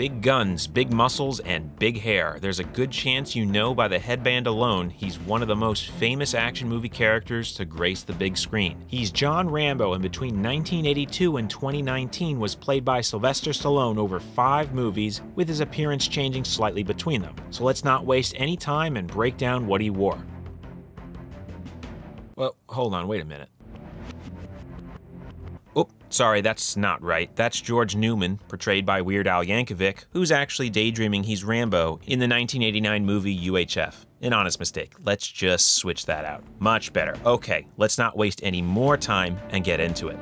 Big guns, big muscles, and big hair. There's a good chance you know by the headband alone he's one of the most famous action movie characters to grace the big screen. He's John Rambo, and between 1982 and 2019 was played by Sylvester Stallone over 5 movies, with his appearance changing slightly between them. So let's not waste any time and break down what he wore. Well, hold on, wait a minute. Oh, sorry, that's not right. That's George Newman, portrayed by Weird Al Yankovic, who's actually daydreaming he's Rambo in the 1989 movie UHF. An honest mistake. Let's just switch that out. Much better. Okay, let's not waste any more time and get into it.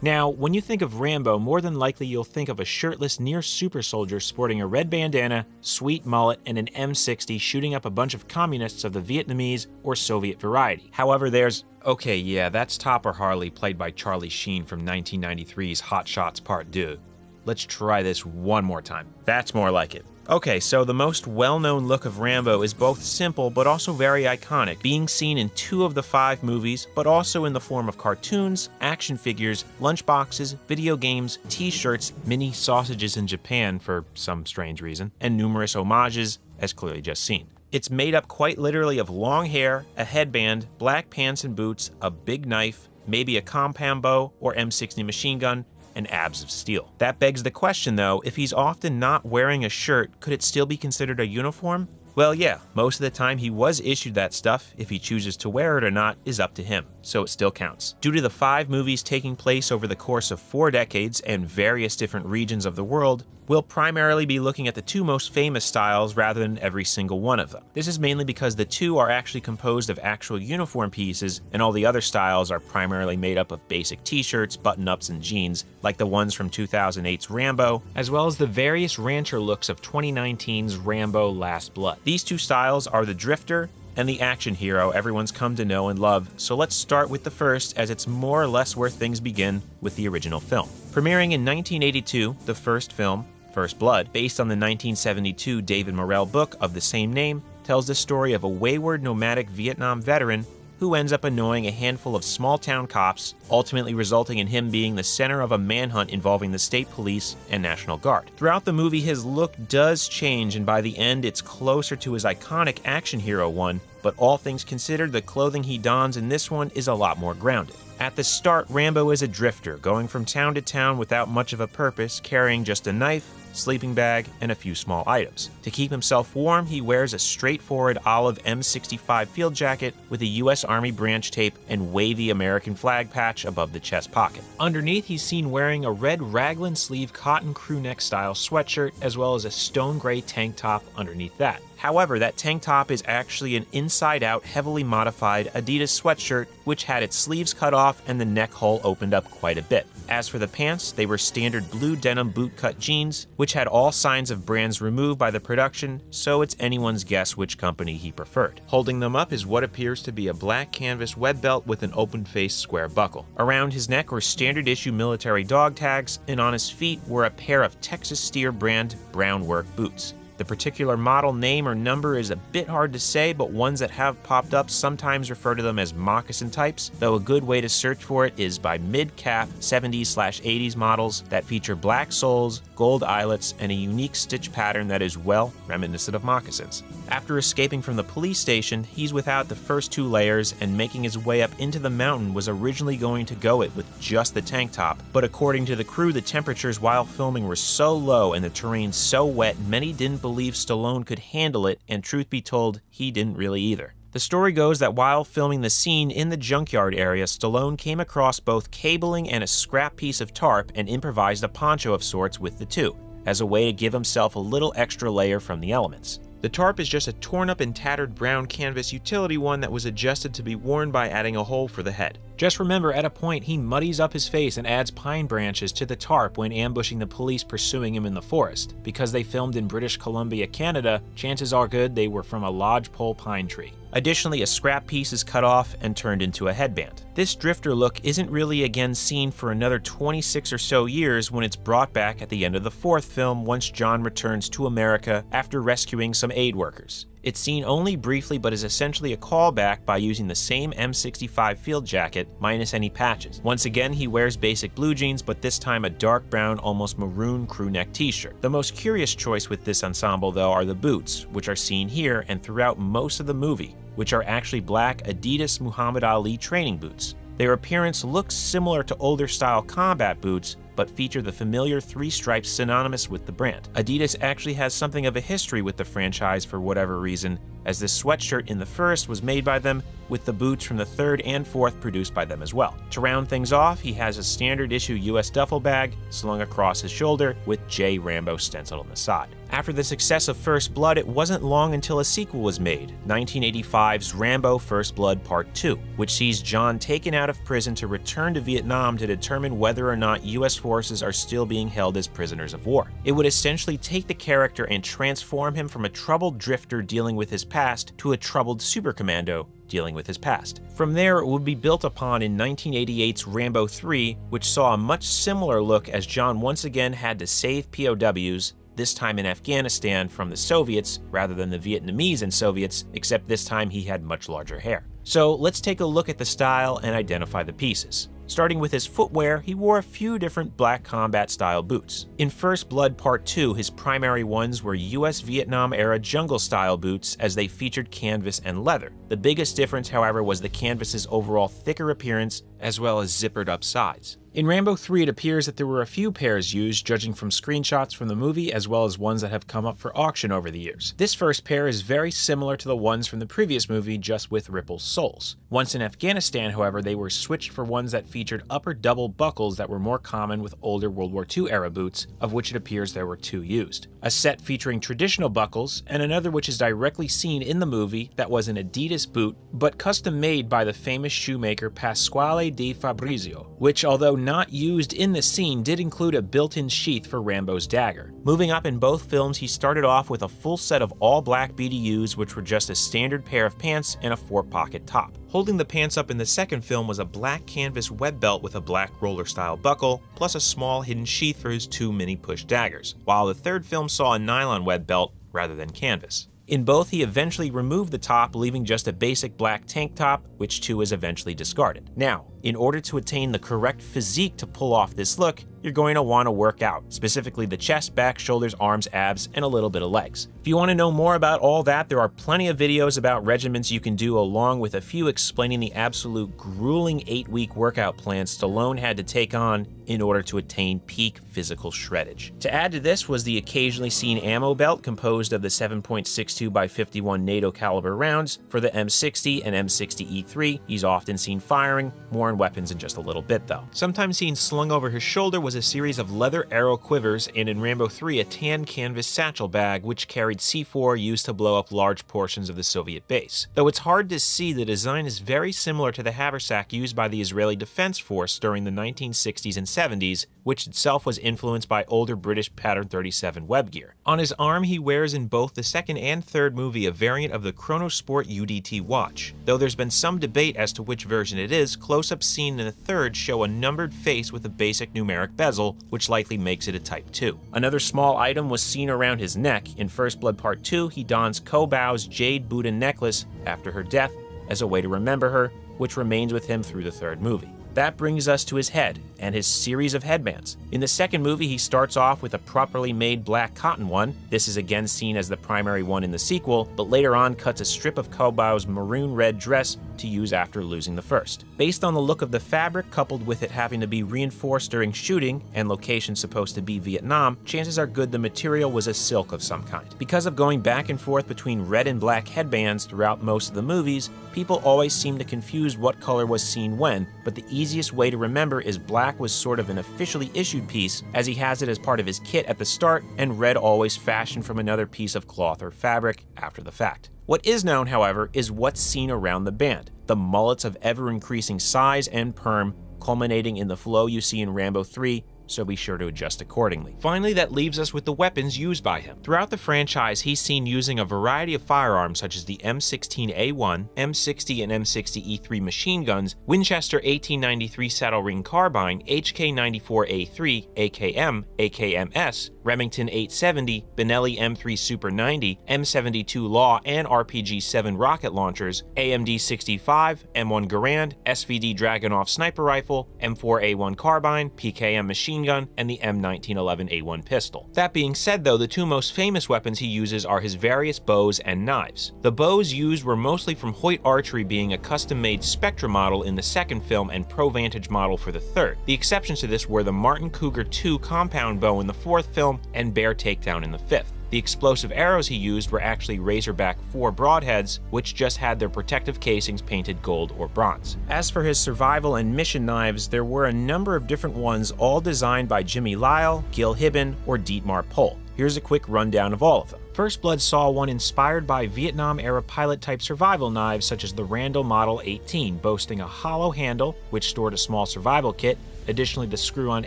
Now, when you think of Rambo, more than likely you'll think of a shirtless near super soldier sporting a red bandana, sweet mullet, and an M60 shooting up a bunch of communists of the Vietnamese or Soviet variety. However, there's... Okay, yeah, that's Topper Harley, played by Charlie Sheen from 1993's Hot Shots Part 2. Let's try this one more time. That's more like it. Okay, so the most well-known look of Rambo is both simple but also very iconic, being seen in 2 of the 5 movies, but also in the form of cartoons, action figures, lunchboxes, video games, t-shirts, mini sausages in Japan for some strange reason, and numerous homages, as clearly just seen. It's made up quite literally of long hair, a headband, black pants and boots, a big knife, maybe a compound bow or M60 machine gun, and abs of steel. That begs the question though, if he's often not wearing a shirt, could it still be considered a uniform? Well, yeah, most of the time he was issued that stuff. If he chooses to wear it or not is up to him, so it still counts. Due to the 5 movies taking place over the course of 4 decades and various different regions of the world, we'll primarily be looking at the 2 most famous styles rather than every single one of them. This is mainly because the 2 are actually composed of actual uniform pieces, and all the other styles are primarily made up of basic t-shirts, button-ups, and jeans, like the ones from 2008's Rambo, as well as the various rancher looks of 2019's Rambo Last Blood. These 2 styles are the drifter and the action hero everyone's come to know and love, so let's start with the first, as it's more or less where things begin with the original film. Premiering in 1982, the first film, First Blood, based on the 1972 David Morrell book of the same name, tells the story of a wayward nomadic Vietnam veteran who ends up annoying a handful of small-town cops, ultimately resulting in him being the center of a manhunt involving the state police and National Guard. Throughout the movie, his look does change, and by the end, it's closer to his iconic action hero one, but all things considered, the clothing he dons in this one is a lot more grounded. At the start, Rambo is a drifter, going from town to town without much of a purpose, carrying just a knife, sleeping bag, and a few small items. To keep himself warm, he wears a straightforward olive M65 field jacket with a US Army branch tape and wavy American flag patch above the chest pocket. Underneath, he's seen wearing a red raglan sleeve cotton crew neck style sweatshirt, as well as a stone gray tank top underneath that. However, that tank top is actually an inside-out, heavily modified Adidas sweatshirt, which had its sleeves cut off and the neck hole opened up quite a bit. As for the pants, they were standard blue denim bootcut jeans, which had all signs of brands removed by the production, so it's anyone's guess which company he preferred. Holding them up is what appears to be a black canvas web belt with an open-faced square buckle. Around his neck were standard-issue military dog tags, and on his feet were a pair of Texas Steer brand brown work boots. The particular model name or number is a bit hard to say, but ones that have popped up sometimes refer to them as moccasin types, though a good way to search for it is by mid-calf 70s/80s models that feature black soles, gold eyelets, and a unique stitch pattern that is well reminiscent of moccasins. After escaping from the police station, he's without the first 2 layers, and making his way up into the mountain was originally going to go it with just the tank top, but according to the crew, the temperatures while filming were so low and the terrain so wet, many didn't believe Stallone could handle it, and truth be told, he didn't really either. The story goes that while filming the scene in the junkyard area, Stallone came across both cabling and a scrap piece of tarp and improvised a poncho of sorts with the 2, as a way to give himself a little extra layer from the elements. The tarp is just a torn up and tattered brown canvas utility one that was adjusted to be worn by adding a hole for the head. Just remember, at a point, he muddies up his face and adds pine branches to the tarp when ambushing the police pursuing him in the forest. Because they filmed in British Columbia, Canada, chances are good they were from a lodgepole pine tree. Additionally, a scrap piece is cut off and turned into a headband. This drifter look isn't really again seen for another 26 or so years when it's brought back at the end of the fourth film once John returns to America after rescuing some aid workers. It's seen only briefly but is essentially a callback by using the same M65 field jacket minus any patches. Once again, he wears basic blue jeans, but this time a dark brown, almost maroon crew neck t-shirt. The most curious choice with this ensemble though are the boots, which are seen here and throughout most of the movie, which are actually black Adidas Muhammad Ali training boots. Their appearance looks similar to older style combat boots, but feature the familiar 3 stripes synonymous with the brand. Adidas actually has something of a history with the franchise for whatever reason, as this sweatshirt in the first was made by them, with the boots from the third and fourth produced by them as well. To round things off, he has a standard issue US duffel bag slung across his shoulder with J. Rambo stenciled on the side. After the success of First Blood, it wasn't long until a sequel was made, 1985's Rambo First Blood Part 2, which sees John taken out of prison to return to Vietnam to determine whether or not US forces are still being held as prisoners of war. It would essentially take the character and transform him from a troubled drifter dealing with his past to a troubled super commando dealing with his past. From there, it would be built upon in 1988's Rambo 3, which saw a much similar look as John once again had to save POWs, this time in Afghanistan, from the Soviets rather than the Vietnamese and Soviets, except this time he had much larger hair. So let's take a look at the style and identify the pieces. Starting with his footwear, he wore a few different black combat style boots. In First Blood Part 2, his primary ones were US Vietnam era jungle style boots as they featured canvas and leather. The biggest difference, however, was the canvas's overall thicker appearance as well as zippered up sides. In Rambo 3, it appears that there were a few pairs used, judging from screenshots from the movie as well as ones that have come up for auction over the years. This first pair is very similar to the ones from the previous movie, just with ripple soles. Once in Afghanistan, however, they were switched for ones that featured upper double buckles that were more common with older World War II era boots, of which it appears there were 2 used. A set featuring traditional buckles, and another which is directly seen in the movie that was an Adidas boot, but custom made by the famous shoemaker Pasquale di Fabrizio, which, although not used in the scene, did include a built-in sheath for Rambo's dagger. Moving up in both films, he started off with a full set of all black BDUs, which were just a standard pair of pants and a 4-pocket top. Holding the pants up in the second film was a black canvas web belt with a black roller-style buckle, plus a small hidden sheath for his 2 mini-push daggers, while the third film saw a nylon web belt rather than canvas. In both, he eventually removed the top, leaving just a basic black tank top, which too is eventually discarded. Now, in order to attain the correct physique to pull off this look, you're going to want to work out, specifically the chest, back, shoulders, arms, abs, and a little bit of legs. If you want to know more about all that, there are plenty of videos about regimens you can do, along with a few explaining the absolute grueling 8-week workout plan Stallone had to take on in order to attain peak physical shreddage. To add to this was the occasionally seen ammo belt composed of the 7.62 by 51 NATO caliber rounds for the M60 and M60E3 he's often seen firing, more on weapons in just a little bit though. Sometimes seen slung over his shoulder was a series of leather arrow quivers, and in Rambo 3 a tan canvas satchel bag which carried C4 used to blow up large portions of the Soviet base. Though it's hard to see, the design is very similar to the haversack used by the Israeli Defense Force during the 1960s and 70s, which itself was influenced by older British Pattern 37 web gear. On his arm, he wears in both the second and third movie a variant of the Chronosport UDT watch. Though there's been some debate as to which version it is, close-ups seen in the third show a numbered face with a basic numeric bezel, which likely makes it a Type 2. Another small item was seen around his neck. In First Blood Part 2, he dons Ko Bao's jade Buddha necklace after her death as a way to remember her, which remains with him through the third movie. That brings us to his head and his series of headbands. In the second movie, he starts off with a properly made black cotton one. This is again seen as the primary one in the sequel, but later on cuts a strip of Ko Bao's maroon red dress to use after losing the first. Based on the look of the fabric, coupled with it having to be reinforced during shooting and location supposed to be Vietnam, chances are good the material was a silk of some kind. Because of going back and forth between red and black headbands throughout most of the movies, people always seem to confuse what color was seen when, but the easiest way to remember is black black was sort of an officially issued piece, as he has it as part of his kit at the start, and red always fashioned from another piece of cloth or fabric after the fact. What is known, however, is what's seen around the band, the mullets of ever-increasing size and perm, culminating in the flow you see in Rambo 3, so be sure to adjust accordingly. Finally, that leaves us with the weapons used by him. Throughout the franchise, he's seen using a variety of firearms such as the M16A1, M60 and M60E3 machine guns, Winchester 1893 saddle ring carbine, HK94A3, AKM, AKMS, Remington 870, Benelli M3 Super 90, M72 Law and RPG-7 rocket launchers, AMD 65, M1 Garand, SVD Dragunov sniper rifle, M4A1 carbine, PKM machine gun, and the M1911A1 pistol. That being said though, the two most famous weapons he uses are his various bows and knives. The bows used were mostly from Hoyt Archery, being a custom-made Spectra model in the second film and Pro Vantage model for the third. The exceptions to this were the Martin Cougar II compound bow in the fourth film and Bear Takedown in the fifth. The explosive arrows he used were actually Razorback 4 broadheads, which just had their protective casings painted gold or bronze. As for his survival and mission knives, there were a number of different ones, all designed by Jimmy Lyle, Gil Hibben, or Dietmar Pohl. Here's a quick rundown of all of them. First Blood saw one inspired by Vietnam-era pilot-type survival knives such as the Randall Model 18, boasting a hollow handle, which stored a small survival kit. Additionally, the screw-on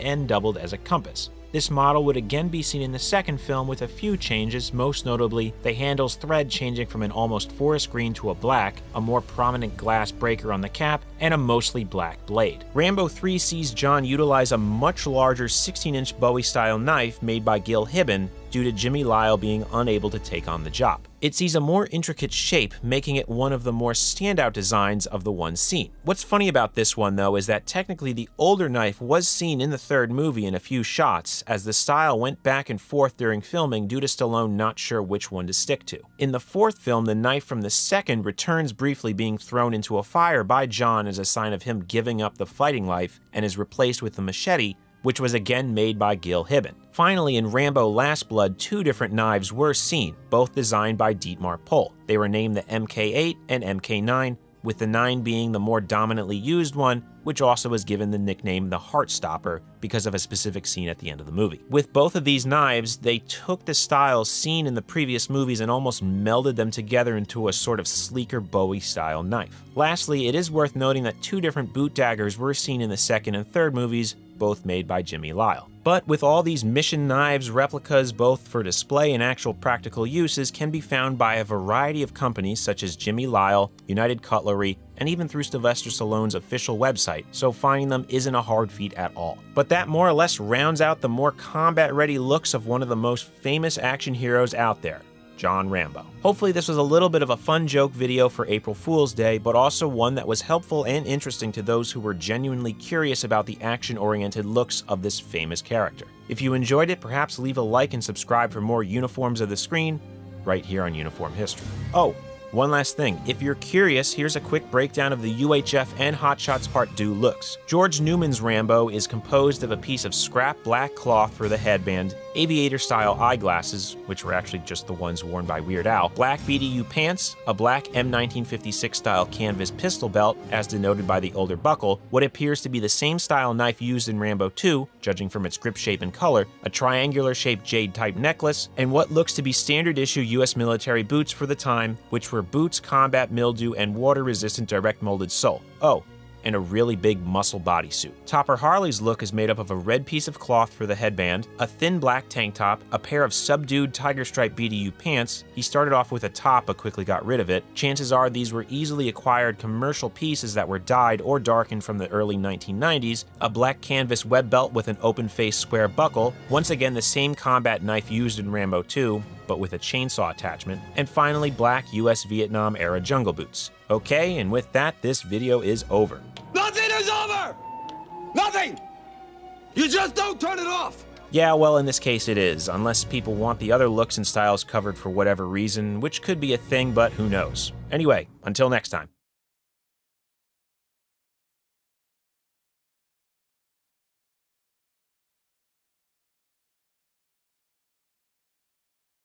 end doubled as a compass. This model would again be seen in the second film with a few changes, most notably the handle's thread changing from an almost forest green to a black, a more prominent glass breaker on the cap, and a mostly black blade. Rambo 3 sees John utilize a much larger 16-inch Bowie-style knife made by Gil Hibben due to Jimmy Lyle being unable to take on the job. It sees a more intricate shape, making it one of the more standout designs of the one seen. What's funny about this one though is that technically the older knife was seen in the third movie in a few shots, as the style went back and forth during filming due to Stallone not sure which one to stick to. In the fourth film, the knife from the second returns briefly, being thrown into a fire by John as a sign of him giving up the fighting life, and is replaced with the machete, which was again made by Gil Hibben. Finally, in Rambo Last Blood, two different knives were seen, both designed by Dietmar Pohl. They were named the MK8 and MK9, with the 9 being the more dominantly used one, which also was given the nickname the Heartstopper because of a specific scene at the end of the movie. With both of these knives, they took the styles seen in the previous movies and almost melded them together into a sort of sleeker Bowie-style knife. Lastly, it is worth noting that two different boot daggers were seen in the second and third movies, both made by Jimmy Lyle. But with all these mission knives, replicas both for display and actual practical uses can be found by a variety of companies such as Jimmy Lyle, United Cutlery, and even through Sylvester Stallone's official website, so finding them isn't a hard feat at all. But that more or less rounds out the more combat-ready looks of one of the most famous action heroes out there, John Rambo. Hopefully this was a little bit of a fun joke video for April Fool's Day, but also one that was helpful and interesting to those who were genuinely curious about the action-oriented looks of this famous character. If you enjoyed it, perhaps leave a like and subscribe for more Uniforms of the Screen right here on Uniform History. Oh, one last thing, if you're curious, here's a quick breakdown of the UHF and Hot Shots Part 2 looks. George Newman's Rambo is composed of a piece of scrap black cloth for the headband, aviator-style eyeglasses, which were actually just the ones worn by Weird Al, black BDU pants, a black M1956-style canvas pistol belt, as denoted by the older buckle, what appears to be the same style knife used in Rambo 2, judging from its grip shape and color, a triangular-shaped jade-type necklace, and what looks to be standard-issue U.S. military boots for the time, which were boots, combat mildew, and water-resistant direct molded sole. Oh, and a really big muscle bodysuit. Topper Harley's look is made up of a red piece of cloth for the headband, a thin black tank top, a pair of subdued tiger stripe BDU pants. He started off with a top but quickly got rid of it. Chances are these were easily acquired commercial pieces that were dyed or darkened from the early 1990s, a black canvas web belt with an open-face square buckle, once again the same combat knife used in Rambo 2, but with a chainsaw attachment, and finally black US Vietnam era jungle boots. Okay, and with that, this video is over. Nothing is over! Nothing! You just don't turn it off! Yeah, well, in this case it is, unless people want the other looks and styles covered for whatever reason, which could be a thing, but who knows. Anyway, until next time.